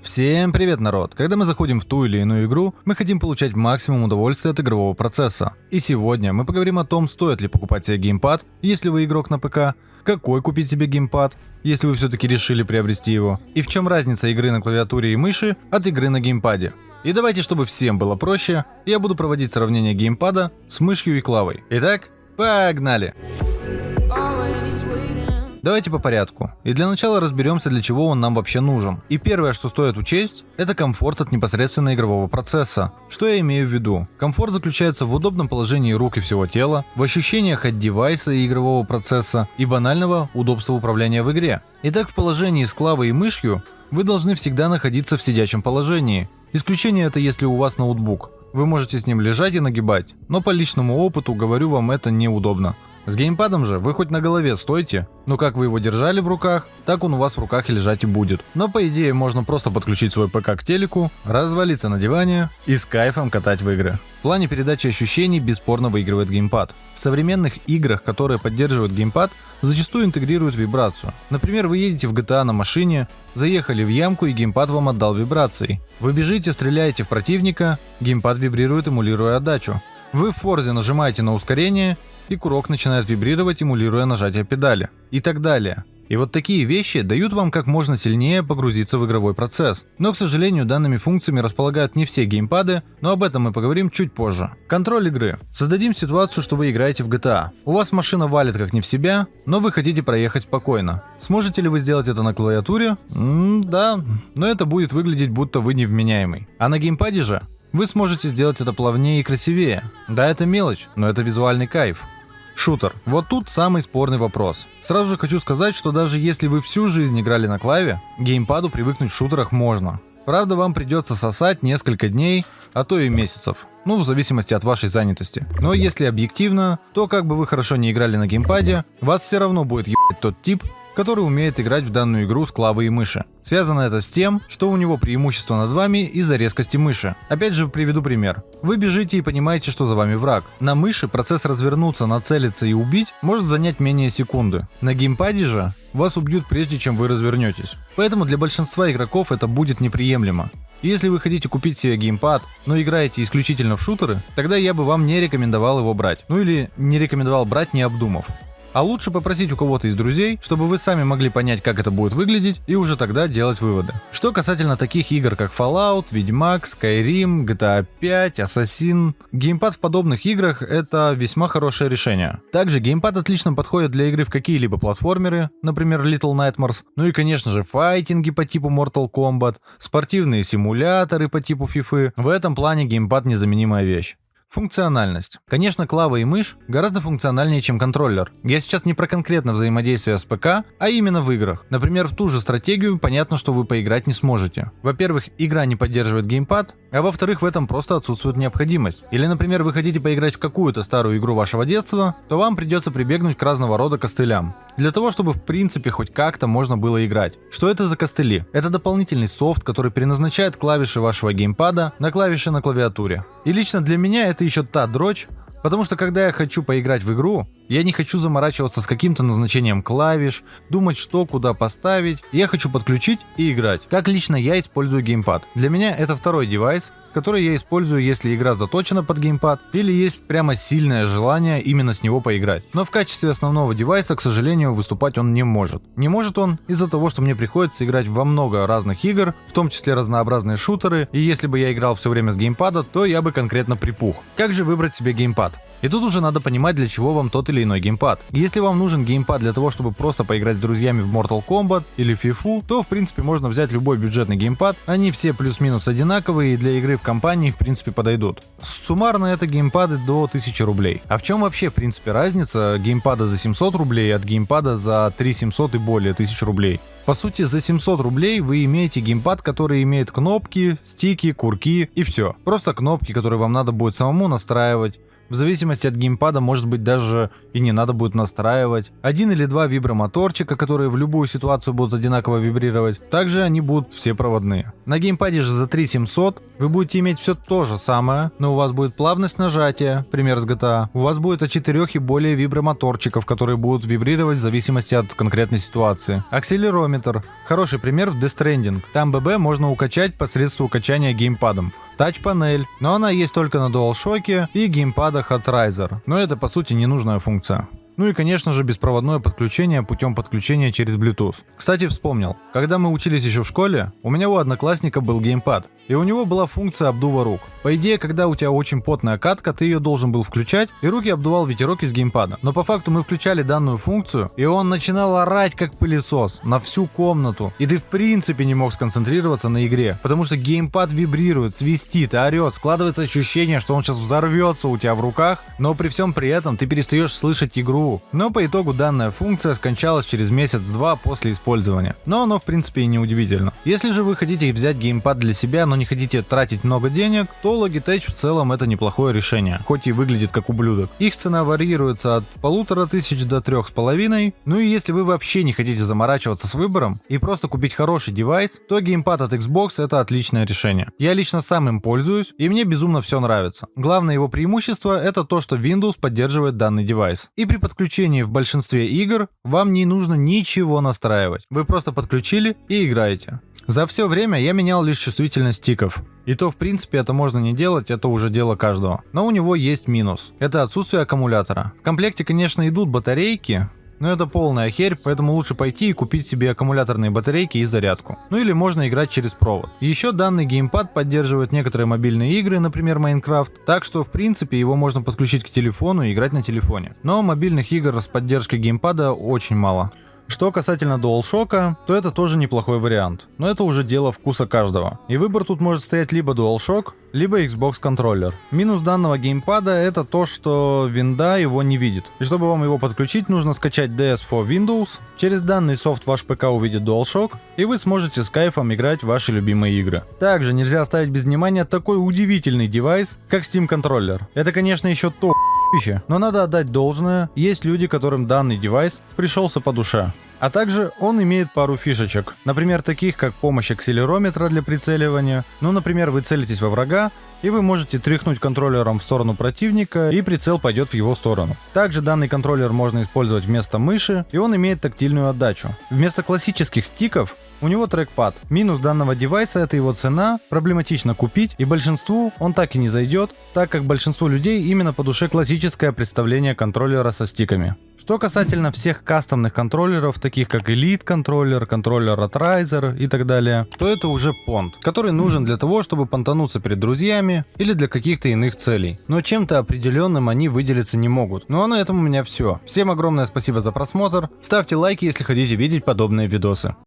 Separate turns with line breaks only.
Всем привет, народ! Когда мы заходим в ту или иную игру, мы хотим получать максимум удовольствия от игрового процесса. И сегодня мы поговорим о том, стоит ли покупать себе геймпад, если вы игрок на ПК, какой купить себе геймпад, если вы все-таки решили приобрести его, и в чем разница игры на клавиатуре и мыши от игры на геймпаде. И давайте, чтобы всем было проще, я буду проводить сравнение геймпада с мышью и клавой. Итак, погнали! Давайте по порядку. И для начала разберемся, для чего он нам вообще нужен. И первое, что стоит учесть, это комфорт от непосредственно игрового процесса. Что я имею в виду? Комфорт заключается в удобном положении рук и всего тела, в ощущениях от девайса и игрового процесса и банального удобства управления в игре. Итак, в положении с клавой и мышью вы должны всегда находиться в сидячем положении. Исключение это если у вас ноутбук. Вы можете с ним лежать и нагибать, но по личному опыту говорю вам, это неудобно. С геймпадом же вы хоть на голове стойте, но как вы его держали в руках, так он у вас в руках и лежать и будет. Но по идее можно просто подключить свой ПК к телеку, развалиться на диване и с кайфом катать в игры. В плане передачи ощущений бесспорно выигрывает геймпад. В современных играх, которые поддерживают геймпад, зачастую интегрируют вибрацию. Например, вы едете в GTA на машине, заехали в ямку и геймпад вам отдал вибрации. Вы бежите, стреляете в противника, геймпад вибрирует, эмулируя отдачу. Вы в Forza нажимаете на ускорение, и курок начинает вибрировать, эмулируя нажатие педали. И так далее. И вот такие вещи дают вам как можно сильнее погрузиться в игровой процесс. Но, к сожалению, данными функциями располагают не все геймпады, но об этом мы поговорим чуть позже. Контроль игры. Создадим ситуацию, что вы играете в GTA. У вас машина валит как не в себя, но вы хотите проехать спокойно. Сможете ли вы сделать это на клавиатуре? Да, но это будет выглядеть, будто вы невменяемый. А на геймпаде же вы сможете сделать это плавнее и красивее. Да, это мелочь, но это визуальный кайф. Шутер. Вот тут самый спорный вопрос. Сразу же хочу сказать, что даже если вы всю жизнь играли на клаве, к геймпаду привыкнуть в шутерах можно. Правда, вам придется сосать несколько дней, а то и месяцев. В зависимости от вашей занятости. Но если объективно, то как бы вы хорошо не играли на геймпаде, вас все равно будет ебать тот тип, который умеет играть в данную игру с клавой и мыши. Связано это с тем, что у него преимущество над вами из-за резкости мыши. Опять же приведу пример. Вы бежите и понимаете, что за вами враг. На мыши процесс развернуться, нацелиться и убить может занять менее секунды. На геймпаде же вас убьют прежде, чем вы развернетесь. Поэтому для большинства игроков это будет неприемлемо. Если вы хотите купить себе геймпад, но играете исключительно в шутеры, тогда я бы вам не рекомендовал его брать. Или не рекомендовал брать, не обдумав. А лучше попросить у кого-то из друзей, чтобы вы сами могли понять, как это будет выглядеть, и уже тогда делать выводы. Что касательно таких игр, как Fallout, Ведьмак, Skyrim, GTA 5, Assassin, геймпад в подобных играх — это весьма хорошее решение. Также геймпад отлично подходит для игры в какие-либо платформеры, например, Little Nightmares, ну и, конечно же, файтинги по типу Mortal Kombat, спортивные симуляторы по типу FIFA. В этом плане геймпад — незаменимая вещь. Функциональность. Конечно, клава и мышь гораздо функциональнее, чем контроллер. Я сейчас не про конкретное взаимодействие с ПК, а именно в играх. Например, в ту же стратегию понятно, что вы поиграть не сможете. Во-первых, игра не поддерживает геймпад, а во-вторых, в этом просто отсутствует необходимость. Или, например, вы хотите поиграть в какую-то старую игру вашего детства, то вам придется прибегнуть к разного рода костылям. Для того, чтобы в принципе хоть как-то можно было играть. Что это за костыли? Это дополнительный софт, который переназначает клавиши вашего геймпада на клавиши на клавиатуре. И лично для меня это еще та дрочь, потому что когда я хочу поиграть в игру, я не хочу заморачиваться с каким-то назначением клавиш, думать, что куда поставить. Я хочу подключить и играть. Как лично я использую геймпад. Для меня это второй девайс, который я использую, если игра заточена под геймпад, или есть прямо сильное желание именно с него поиграть. Но в качестве основного девайса, к сожалению, выступать он не может. Не может он из-за того, что мне приходится играть во много разных игр, в том числе разнообразные шутеры, и если бы я играл все время с геймпада, то я бы конкретно припух. Как же выбрать себе геймпад? И тут уже надо понимать, для чего вам тот или иной геймпад. Если вам нужен геймпад для того, чтобы просто поиграть с друзьями в Mortal Kombat или FIFA, то в принципе можно взять любой бюджетный геймпад, они все плюс-минус одинаковые и для игры в компании в принципе подойдут. Суммарно это геймпады до 1000 рублей. А в чем вообще в принципе разница геймпада за 700 рублей от геймпада за 3700 и более 1000 рублей? По сути, за 700 рублей вы имеете геймпад, который имеет кнопки, стики, курки и все. Просто кнопки, которые вам надо будет самому настраивать. В зависимости от геймпада, может быть, даже и не надо будет настраивать. 1 или 2 вибромоторчика, которые в любую ситуацию будут одинаково вибрировать. Также они будут все проводные. На геймпаде же за 3700 вы будете иметь все то же самое, но у вас будет плавность нажатия, пример с GTA. У вас будет от 4 и более вибромоторчиков, которые будут вибрировать в зависимости от конкретной ситуации. Акселерометр. Хороший пример в Death Stranding. Там ББ можно укачать посредством укачания геймпадом. Тач-панель, но она есть только на DualShock и геймпадах от Razer. Но это по сути ненужная функция. Ну и, конечно же, беспроводное подключение путем подключения через Bluetooth. Кстати, вспомнил, когда мы учились еще в школе, у меня у одноклассника был геймпад, и у него была функция обдува рук. По идее, когда у тебя очень потная катка, ты ее должен был включать, и руки обдувал ветерок из геймпада. Но по факту мы включали данную функцию, и он начинал орать как пылесос на всю комнату. И ты в принципе не мог сконцентрироваться на игре, потому что геймпад вибрирует, свистит, орет, складывается ощущение, что он сейчас взорвется у тебя в руках, но при всем при этом ты перестаешь слышать игру. Но по итогу данная функция скончалась через месяц-два после использования. Но оно в принципе и не удивительно. Если же вы хотите взять геймпад для себя, но не хотите тратить много денег, то Logitech в целом это неплохое решение, хоть и выглядит как ублюдок. Их цена варьируется от 1500 до 3500. Ну и если вы вообще не хотите заморачиваться с выбором и просто купить хороший девайс, то геймпад от Xbox это отличное решение. Я лично сам им пользуюсь, и мне безумно все нравится. Главное его преимущество это то, что Windows поддерживает данный девайс. И при подключении в большинстве игр вам не нужно ничего настраивать. Вы просто подключили и играете. За все время я менял лишь чувствительность стиков. И то в принципе это можно не делать, это уже дело каждого. Но у него есть минус. Это отсутствие аккумулятора. В комплекте, конечно, идут батарейки, но это полная херь, поэтому лучше пойти и купить себе аккумуляторные батарейки и зарядку. Ну или можно играть через провод. Еще данный геймпад поддерживает некоторые мобильные игры, например Minecraft, так что в принципе его можно подключить к телефону и играть на телефоне. Но мобильных игр с поддержкой геймпада очень мало. Что касательно DualShock, то это тоже неплохой вариант, но это уже дело вкуса каждого. И выбор тут может стоять либо DualShock, либо Xbox контроллер. Минус данного геймпада это то, что винда его не видит. И чтобы вам его подключить, нужно скачать DS for Windows. Через данный софт ваш ПК увидит DualShock, и вы сможете с кайфом играть в ваши любимые игры. Также нельзя оставить без внимания такой удивительный девайс, как Steam контроллер. Это, конечно, еще то, но надо отдать должное, есть люди, которым данный девайс пришелся по душе. А также он имеет пару фишечек, например, таких как помощь акселерометра для прицеливания. Ну, например, вы целитесь во врага, и вы можете тряхнуть контроллером в сторону противника, и прицел пойдет в его сторону. Также данный контроллер можно использовать вместо мыши, и он имеет тактильную отдачу. Вместо классических стиков у него трекпад. Минус данного девайса это его цена, проблематично купить, и большинству он так и не зайдет, так как большинству людей именно по душе классическое представление контроллера со стиками. Что касательно всех кастомных контроллеров, таких как Elite контроллер, контроллер от Razer и так далее, то это уже понт, который нужен для того, чтобы понтануться перед друзьями или для каких-то иных целей. Но чем-то определенным они выделиться не могут. Ну а на этом у меня все. Всем огромное спасибо за просмотр, ставьте лайки, если хотите видеть подобные видосы.